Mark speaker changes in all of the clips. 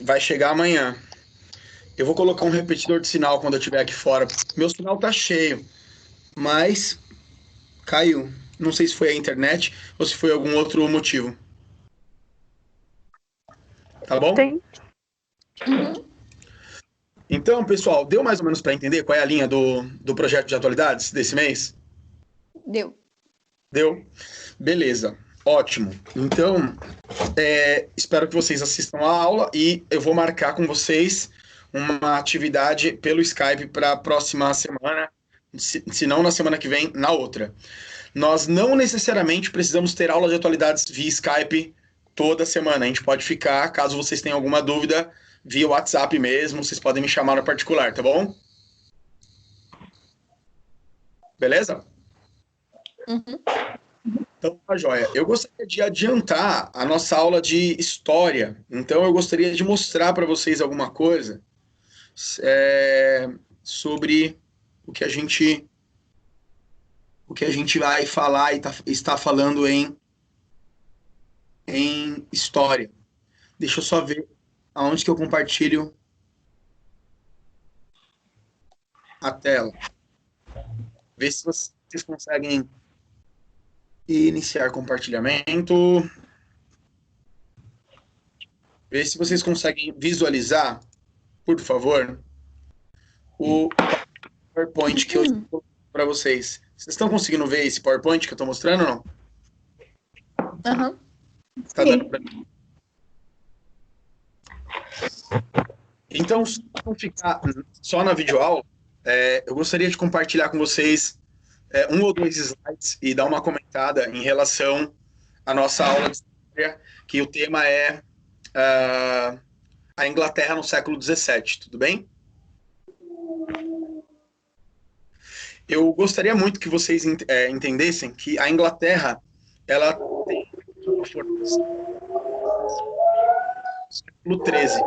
Speaker 1: vai chegar amanhã. Eu vou colocar um repetidor de sinal quando eu estiver aqui fora. Meu sinal tá cheio, mas caiu. Não sei se foi a internet ou se foi algum outro motivo. Tá bom?
Speaker 2: Tem.
Speaker 1: Então, pessoal, deu mais ou menos para entender qual é a linha do projeto de atualidades desse mês?
Speaker 3: Deu.
Speaker 1: Deu? Beleza. Ótimo. Então, espero que vocês assistam a aula e eu vou marcar com vocês uma atividade pelo Skype para a próxima semana, se não na semana que vem, na outra. Nós não necessariamente precisamos ter aula de atualidades via Skype toda semana. A gente pode ficar, caso vocês tenham alguma dúvida, via WhatsApp mesmo, vocês podem me chamar no particular, tá bom? Beleza? Então, tá joia. Eu gostaria de adiantar a nossa aula de história. Então, eu gostaria de mostrar para vocês alguma coisa sobre o que a gente vai falar e está falando em história. Deixa eu só ver aonde que eu compartilho a tela. Ver se vocês conseguem iniciar compartilhamento. Ver se vocês conseguem visualizar, por favor, o PowerPoint que eu estou para vocês. Vocês estão conseguindo ver esse PowerPoint que eu estou mostrando ou não?
Speaker 3: Aham.
Speaker 1: Tá dando para mim. Então, para não ficar só na videoaula, eu gostaria de compartilhar com vocês um ou dois slides e dar uma comentada em relação à nossa aula de história, que o tema é a Inglaterra no século XVII, tudo bem? Eu gostaria muito que vocês entendessem que a Inglaterra, ela tem uma formação no século XIII.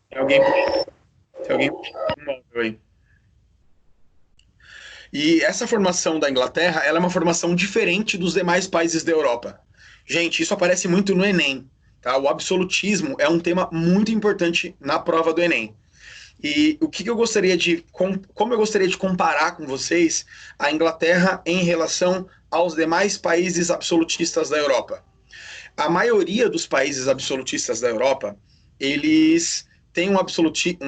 Speaker 1: Tem alguém puxando um móvel aí. E essa formação da Inglaterra, ela é uma formação diferente dos demais países da Europa. Gente, isso aparece muito no Enem, tá? O absolutismo é um tema muito importante na prova do Enem. E o que eu gostaria como eu gostaria de comparar com vocês a Inglaterra em relação aos demais países absolutistas da Europa? A maioria dos países absolutistas da Europa, eles têm um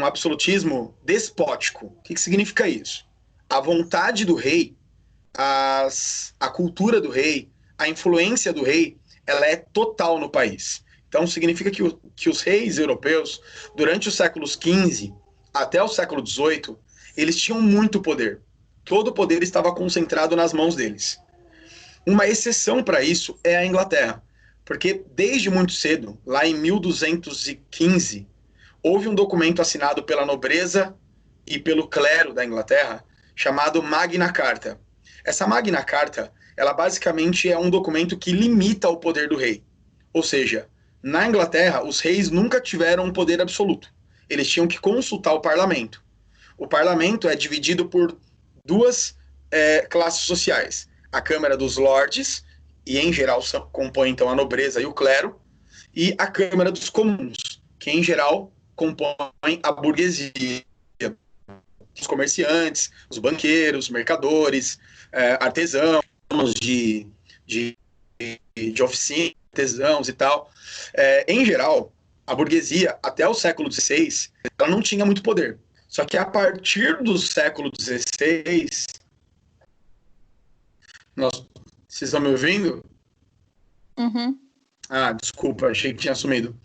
Speaker 1: absolutismo despótico. O que significa isso? A vontade do rei, a cultura do rei, a influência do rei, ela é total no país. Então, significa que os reis europeus, durante os séculos XV até o século XVIII, eles tinham muito poder. Todo o poder estava concentrado nas mãos deles. Uma exceção para isso é a Inglaterra, porque desde muito cedo, lá em 1215, houve um documento assinado pela nobreza e pelo clero da Inglaterra, chamado Magna Carta. Essa Magna Carta, ela basicamente é um documento que limita o poder do rei. Ou seja, na Inglaterra, os reis nunca tiveram um poder absoluto. Eles tinham que consultar o parlamento. O parlamento é dividido por duas classes sociais. A Câmara dos Lordes, e em geral compõe então a nobreza e o clero, e a Câmara dos Comuns, que em geral compõe a burguesia, os comerciantes, os banqueiros, mercadores, artesãos de oficina, artesãos e tal. Em geral, a burguesia, até o século XVI, ela não tinha muito poder. Só que a partir do século XVI... Vocês estão me ouvindo?
Speaker 3: Uhum.
Speaker 1: Ah, desculpa, achei que tinha sumido.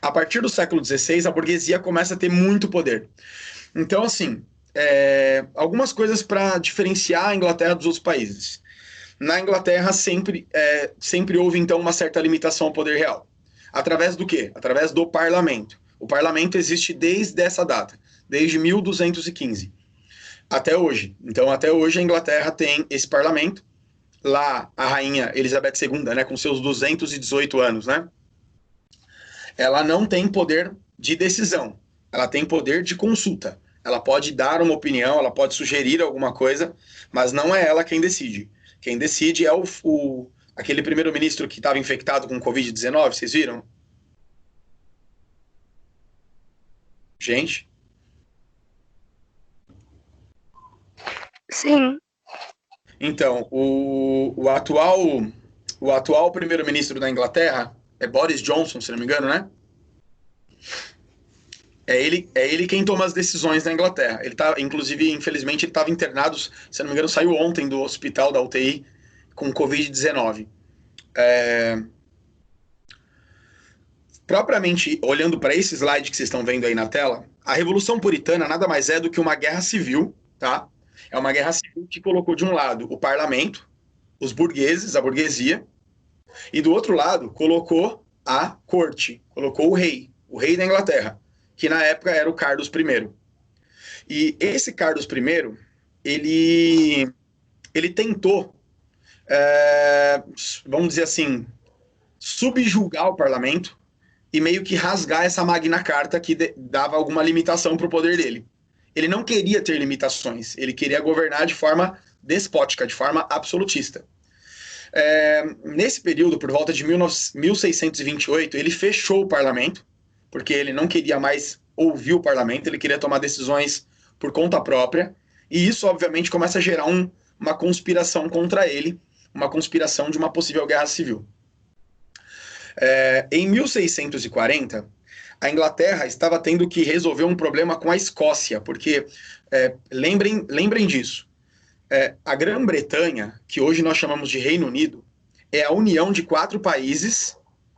Speaker 1: A partir do século XVI, a burguesia começa a ter muito poder. Então, assim, algumas coisas para diferenciar a Inglaterra dos outros países. Na Inglaterra, sempre houve, então, uma certa limitação ao poder real. Através do quê? Através do parlamento. O parlamento existe desde essa data, desde 1215, até hoje. Então, até hoje, a Inglaterra tem esse parlamento. Lá, a rainha Elizabeth II, né, com seus 218 anos, né, ela não tem poder de decisão, ela tem poder de consulta. Ela pode dar uma opinião, ela pode sugerir alguma coisa, mas não é ela quem decide. Quem decide é o Aquele primeiro-ministro que estava infectado com Covid-19, vocês viram? Gente?
Speaker 2: Sim.
Speaker 1: Então, o atual primeiro-ministro da Inglaterra é Boris Johnson, se não me engano, né? É ele quem toma as decisões na Inglaterra. Ele tá, inclusive, infelizmente, ele estava internado, se não me engano, saiu ontem do hospital da UTI com Covid-19. Propriamente, olhando para esse slide que vocês estão vendo aí na tela, a Revolução Puritana nada mais é do que uma guerra civil, tá? É uma guerra civil que colocou de um lado o parlamento, os burgueses, a burguesia, e do outro lado colocou a corte, colocou o rei da Inglaterra, que na época era o Carlos I. E esse Carlos I, ele tentou, vamos dizer assim, subjugar o parlamento e meio que rasgar essa Magna Carta que dava alguma limitação para o poder dele. Ele não queria ter limitações, ele queria governar de forma despótica, de forma absolutista. Nesse período, por volta de 1628, ele fechou o parlamento, porque ele não queria mais ouvir o parlamento, ele queria tomar decisões por conta própria, e isso, obviamente, começa a gerar uma conspiração contra ele, uma conspiração de uma possível guerra civil. Em 1640, a Inglaterra estava tendo que resolver um problema com a Escócia, porque, lembrem disso, a Grã-Bretanha, que hoje nós chamamos de Reino Unido, é a união de 4 países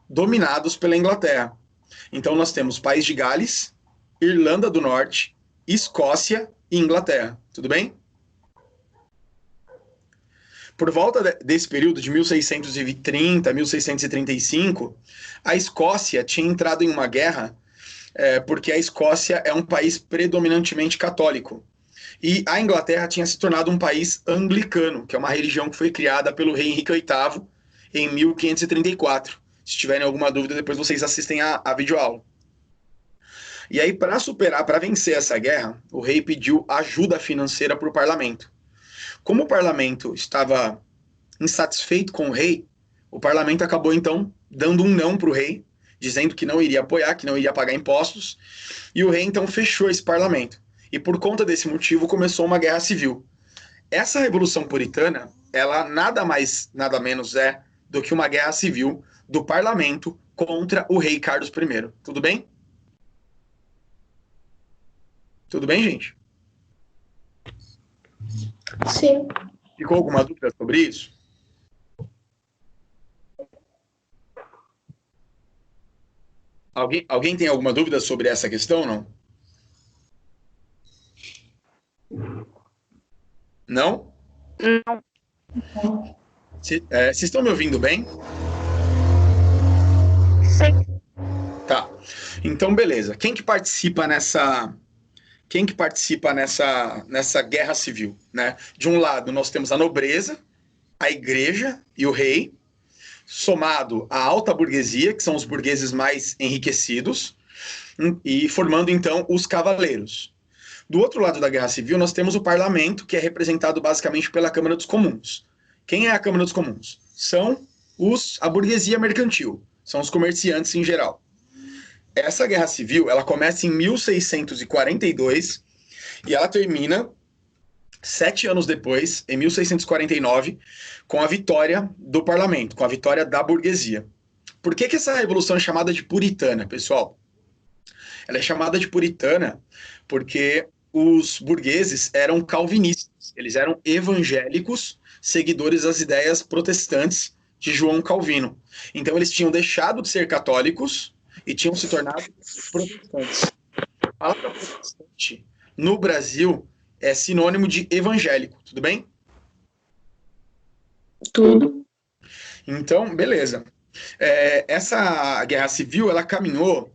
Speaker 1: dominados pela Inglaterra. Então nós temos País de Gales, Irlanda do Norte, Escócia e Inglaterra. Tudo bem? Por volta desse período de 1630, 1635, a Escócia tinha entrado em uma guerra porque a Escócia é um país predominantemente católico. E a Inglaterra tinha se tornado um país anglicano, que é uma religião que foi criada pelo rei Henrique VIII em 1534. Se tiverem alguma dúvida, depois vocês assistem a videoaula. E aí, para vencer essa guerra, o rei pediu ajuda financeira para o parlamento. Como o parlamento estava insatisfeito com o rei, o parlamento acabou, então, dando um não para o rei, dizendo que não iria apoiar, que não iria pagar impostos, e o rei, então, fechou esse parlamento. E por conta desse motivo começou uma guerra civil. Essa Revolução Puritana, ela nada mais, nada menos é do que uma guerra civil do parlamento contra o rei Carlos I. Tudo bem? Tudo bem, gente?
Speaker 2: Sim.
Speaker 1: Ficou alguma dúvida sobre isso? Alguém tem alguma dúvida sobre essa questão, não? Não?
Speaker 2: Não.
Speaker 1: Vocês estão me ouvindo bem?
Speaker 2: Sim.
Speaker 1: Tá. Então, beleza. Quem que participa nessa guerra civil, né? De um lado, nós temos a nobreza, a igreja e o rei, somado à alta burguesia, que são os burgueses mais enriquecidos, e formando, então, os cavaleiros. Do outro lado da guerra civil, nós temos o parlamento, que é representado basicamente pela Câmara dos Comuns. Quem é a Câmara dos Comuns? São a burguesia mercantil, são os comerciantes em geral. Essa guerra civil, ela começa em 1642 e ela termina 7 anos depois, em 1649, com a vitória do parlamento, com a vitória da burguesia. Por que essa revolução é chamada de puritana, pessoal? Ela é chamada de puritana porque os burgueses eram calvinistas, eles eram evangélicos, seguidores das ideias protestantes de João Calvino. Então eles tinham deixado de ser católicos e tinham se tornado protestantes. A palavra protestante no Brasil é sinônimo de evangélico, tudo bem?
Speaker 2: Tudo.
Speaker 1: Então, beleza. Essa guerra civil, ela caminhou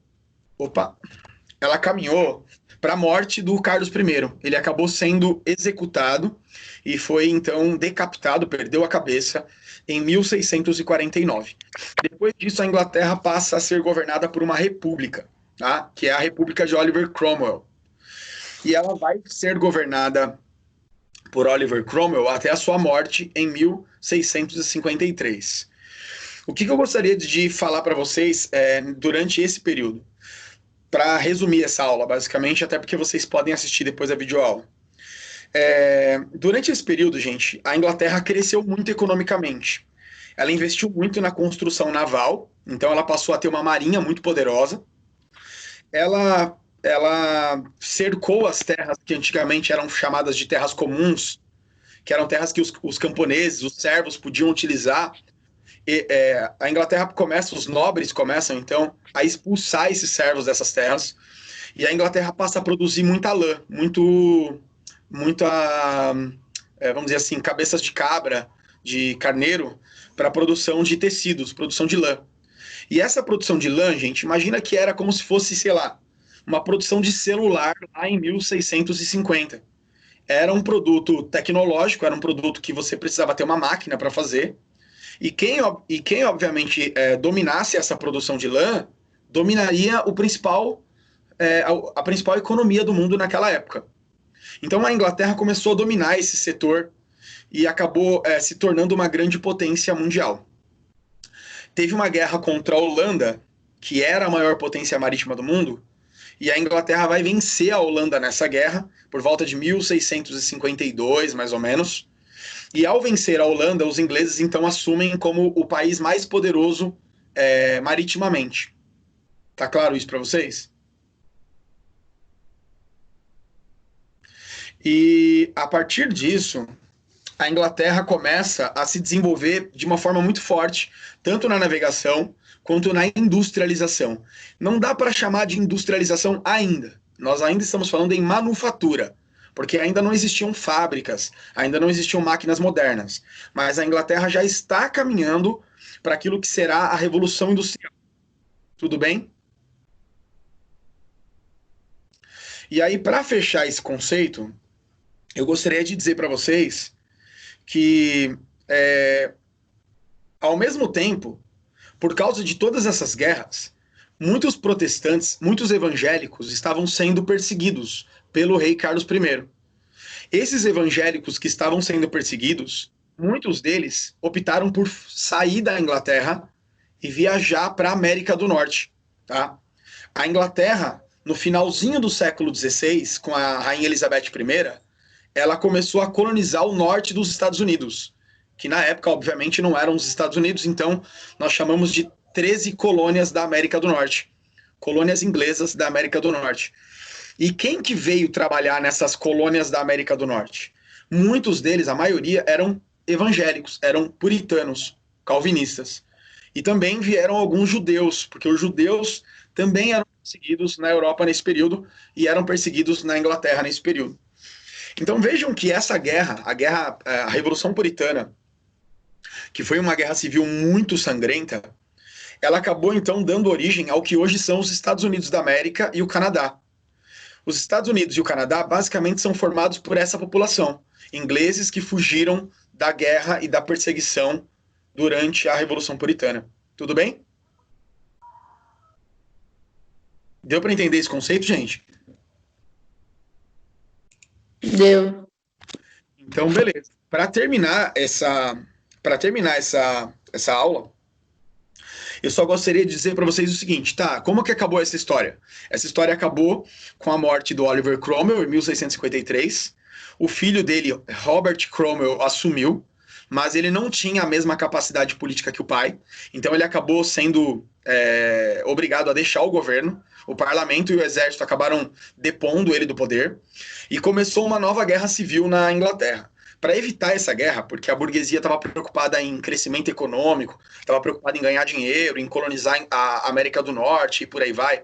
Speaker 1: para a morte do Carlos I. Ele acabou sendo executado e foi, então, decapitado, perdeu a cabeça, em 1649. Depois disso, a Inglaterra passa a ser governada por uma república, tá? Que é a República de Oliver Cromwell. E ela vai ser governada por Oliver Cromwell até a sua morte em 1653. O que eu gostaria de falar para vocês durante esse período? Para resumir essa aula, basicamente, até porque vocês podem assistir depois a videoaula. Durante esse período, gente, a Inglaterra cresceu muito economicamente. Ela investiu muito na construção naval, então ela passou a ter uma marinha muito poderosa. Ela cercou as terras que antigamente eram chamadas de terras comuns, que eram terras que os camponeses, os servos podiam utilizar. A Inglaterra começa, os nobres começam então a expulsar esses servos dessas terras, e a Inglaterra passa a produzir muita lã, muita, vamos dizer assim, cabeças de cabra, de carneiro, para produção de tecidos, produção de lã. E essa produção de lã, gente, imagina que era como se fosse, sei lá, uma produção de celular lá em 1650. Era um produto tecnológico, era um produto que você precisava ter uma máquina para fazer. E quem obviamente, dominasse essa produção de lã, dominaria a principal economia do mundo naquela época. Então a Inglaterra começou a dominar esse setor e acabou se tornando uma grande potência mundial. Teve uma guerra contra a Holanda, que era a maior potência marítima do mundo, e a Inglaterra vai vencer a Holanda nessa guerra, por volta de 1652, mais ou menos. E ao vencer a Holanda, os ingleses então assumem como o país mais poderoso maritimamente. Tá claro isso para vocês? E a partir disso, a Inglaterra começa a se desenvolver de uma forma muito forte, tanto na navegação quanto na industrialização. Não dá para chamar de industrialização ainda. Nós ainda estamos falando em manufatura, porque ainda não existiam fábricas, ainda não existiam máquinas modernas. Mas a Inglaterra já está caminhando para aquilo que será a Revolução Industrial. Tudo bem? E aí, para fechar esse conceito, eu gostaria de dizer para vocês que, ao mesmo tempo, por causa de todas essas guerras, muitos protestantes, muitos evangélicos estavam sendo perseguidos pelo rei Carlos I. Esses evangélicos que estavam sendo perseguidos, muitos deles optaram por sair da Inglaterra e viajar para a América do Norte. Tá? A Inglaterra, no finalzinho do século XVI, com a Rainha Elizabeth I, ela começou a colonizar o norte dos Estados Unidos, que na época, obviamente, não eram os Estados Unidos, então nós chamamos de 13 colônias da América do Norte, colônias inglesas da América do Norte. E quem que veio trabalhar nessas colônias da América do Norte? Muitos deles, a maioria, eram evangélicos, eram puritanos, calvinistas. E também vieram alguns judeus, porque os judeus também eram perseguidos na Europa nesse período e eram perseguidos na Inglaterra nesse período. Então vejam que essa guerra, a Revolução Puritana, que foi uma guerra civil muito sangrenta, ela acabou então dando origem ao que hoje são os Estados Unidos da América e o Canadá. Os Estados Unidos e o Canadá basicamente são formados por essa população, ingleses que fugiram da guerra e da perseguição durante a Revolução Puritana. Tudo bem? Deu para entender esse conceito, gente?
Speaker 2: Deu.
Speaker 1: Então, beleza. Para terminar essa aula, eu só gostaria de dizer para vocês o seguinte, tá? Como que acabou essa história? Essa história acabou com a morte do Oliver Cromwell em 1653. O filho dele, Robert Cromwell, assumiu, mas ele não tinha a mesma capacidade política que o pai, então ele acabou sendo obrigado a deixar o governo. O parlamento e o exército acabaram depondo ele do poder, e começou uma nova guerra civil na Inglaterra. Para evitar essa guerra, porque a burguesia estava preocupada em crescimento econômico, estava preocupada em ganhar dinheiro, em colonizar a América do Norte e por aí vai,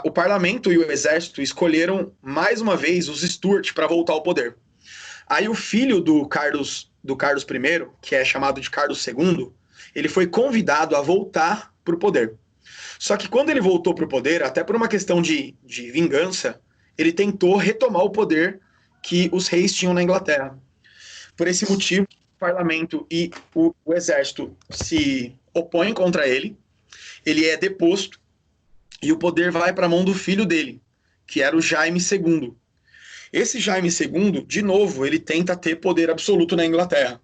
Speaker 1: o parlamento e o exército escolheram mais uma vez os Stuart para voltar ao poder. Aí o filho do Carlos I, que é chamado de Carlos II, ele foi convidado a voltar para o poder. Só que quando ele voltou para o poder, até por uma questão de vingança, ele tentou retomar o poder que os reis tinham na Inglaterra. Por esse motivo, o parlamento e o exército se opõem contra ele, ele é deposto e o poder vai para a mão do filho dele, que era o Jaime II. Esse Jaime II, de novo, ele tenta ter poder absoluto na Inglaterra.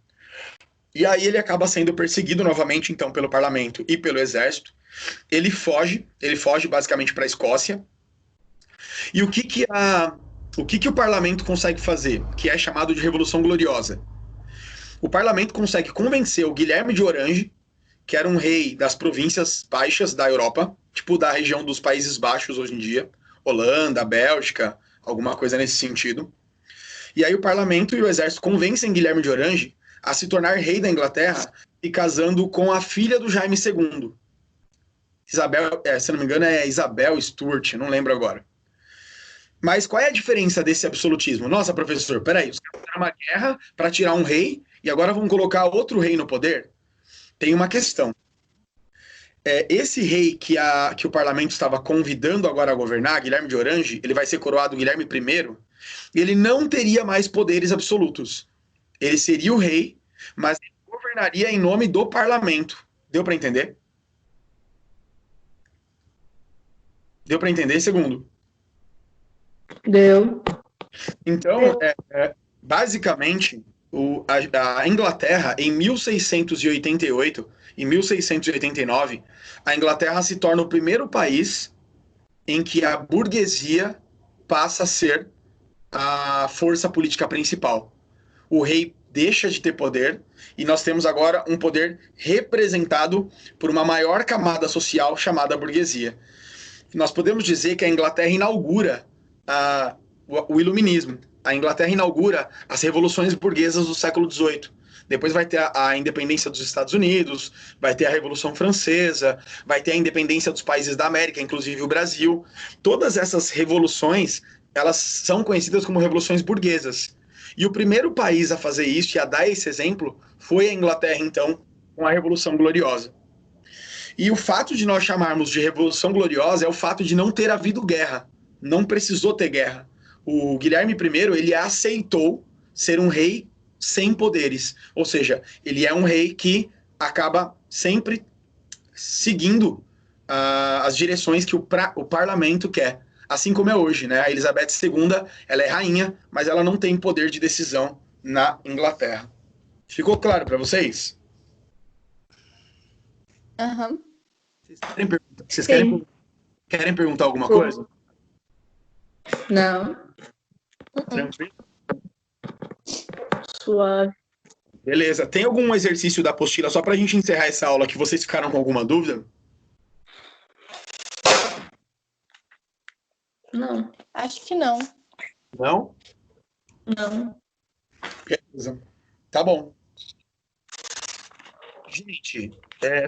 Speaker 1: E aí ele acaba sendo perseguido novamente, então, pelo parlamento e pelo exército. Ele foge basicamente para a Escócia. E o que o parlamento consegue fazer, que é chamado de Revolução Gloriosa? O parlamento consegue convencer o Guilherme de Orange, que era um rei das províncias baixas da Europa, tipo da região dos Países Baixos hoje em dia, Holanda, Bélgica, alguma coisa nesse sentido. E aí o parlamento e o exército convencem Guilherme de Orange a se tornar rei da Inglaterra e casando com a filha do Jaime II. Isabel, se não me engano, é Isabel Stuart, não lembro agora. Mas qual é a diferença desse absolutismo? Nossa, professor, peraí, os caras fizeram uma guerra para tirar um rei e agora vão colocar outro rei no poder? Tem uma questão. Esse rei que o parlamento estava convidando agora a governar, Guilherme de Orange, ele vai ser coroado Guilherme I, ele não teria mais poderes absolutos. Ele seria o rei, mas ele governaria em nome do parlamento. Deu para entender? Deu para entender, segundo?
Speaker 2: Deu.
Speaker 1: Então, basicamente, a Inglaterra, em 1688 e 1689, a Inglaterra se torna o primeiro país em que a burguesia passa a ser a força política principal. O rei deixa de ter poder e nós temos agora um poder representado por uma maior camada social chamada burguesia. Nós podemos dizer que a Inglaterra inaugura o iluminismo. A Inglaterra inaugura as revoluções burguesas do século XVIII. Depois vai ter a independência dos Estados Unidos, vai ter a Revolução Francesa, vai ter a independência dos países da América, inclusive o Brasil. Todas essas revoluções, elas são conhecidas como revoluções burguesas. E o primeiro país a fazer isso e a dar esse exemplo foi a Inglaterra, então, com a Revolução Gloriosa. E o fato de nós chamarmos de Revolução Gloriosa é o fato de não ter havido guerra. Não precisou ter guerra. O Guilherme I, ele aceitou ser um rei sem poderes. Ou seja, ele é um rei que acaba sempre seguindo as direções que o parlamento quer. Assim como é hoje, né? A Elizabeth II, ela é rainha, mas ela não tem poder de decisão na Inglaterra. Ficou claro para vocês?
Speaker 3: Aham.
Speaker 1: Vocês querem perguntar alguma coisa?
Speaker 2: Não.
Speaker 1: Tranquilo?
Speaker 2: Suave.
Speaker 1: Beleza. Tem algum exercício da apostila, só para a gente encerrar essa aula, que vocês ficaram com alguma dúvida?
Speaker 2: Não.
Speaker 3: Acho que não.
Speaker 1: Não?
Speaker 2: Não.
Speaker 1: Beleza. Tá bom. Gente,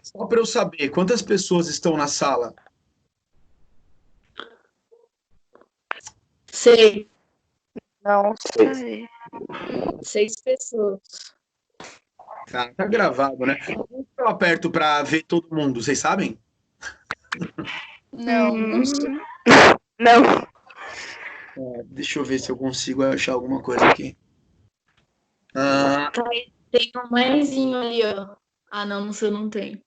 Speaker 1: só para eu saber, quantas pessoas estão na sala?
Speaker 2: Sei.
Speaker 4: Não sei.
Speaker 2: 6 pessoas.
Speaker 1: Tá gravado, né? Como eu aperto para ver todo mundo, vocês sabem?
Speaker 3: Não.
Speaker 4: Não.
Speaker 1: Deixa eu ver se eu consigo achar alguma coisa aqui.
Speaker 2: Tem um maisinho ali, ó. Ah, não, no seu não tem.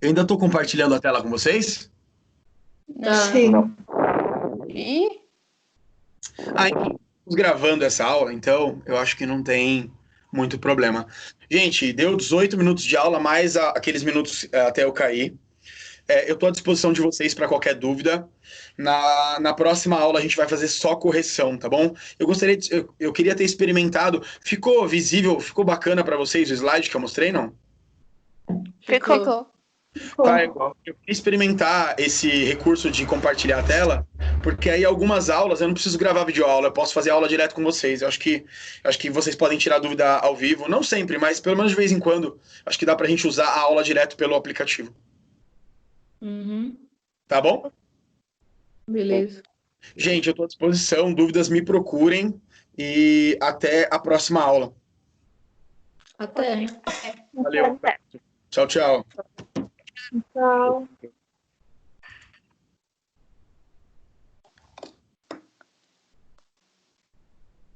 Speaker 1: Eu ainda estou compartilhando a tela com vocês?
Speaker 2: Tá.
Speaker 4: Sim.
Speaker 3: Ih,
Speaker 1: Estamos gravando essa aula, então eu acho que não tem muito problema. Gente, deu 18 minutos de aula, mais aqueles minutos até eu cair. Eu estou à disposição de vocês para qualquer dúvida. Na próxima aula a gente vai fazer só correção, tá bom? Eu queria ter experimentado. Ficou visível, ficou bacana para vocês o slide que eu mostrei, não?
Speaker 3: ficou.
Speaker 1: Tá, eu queria experimentar esse recurso de compartilhar a tela, porque aí algumas aulas eu não preciso gravar videoaula, eu posso fazer aula direto com vocês. Eu acho que vocês podem tirar dúvida ao vivo, não sempre, mas pelo menos de vez em quando, acho que dá pra gente usar a aula direto pelo aplicativo.
Speaker 2: Uhum.
Speaker 1: Tá bom?
Speaker 2: Beleza.
Speaker 1: Gente, eu estou à disposição, dúvidas me procurem e até a próxima aula.
Speaker 2: Até.
Speaker 1: Valeu. Tchau, tchau.
Speaker 4: Tchau.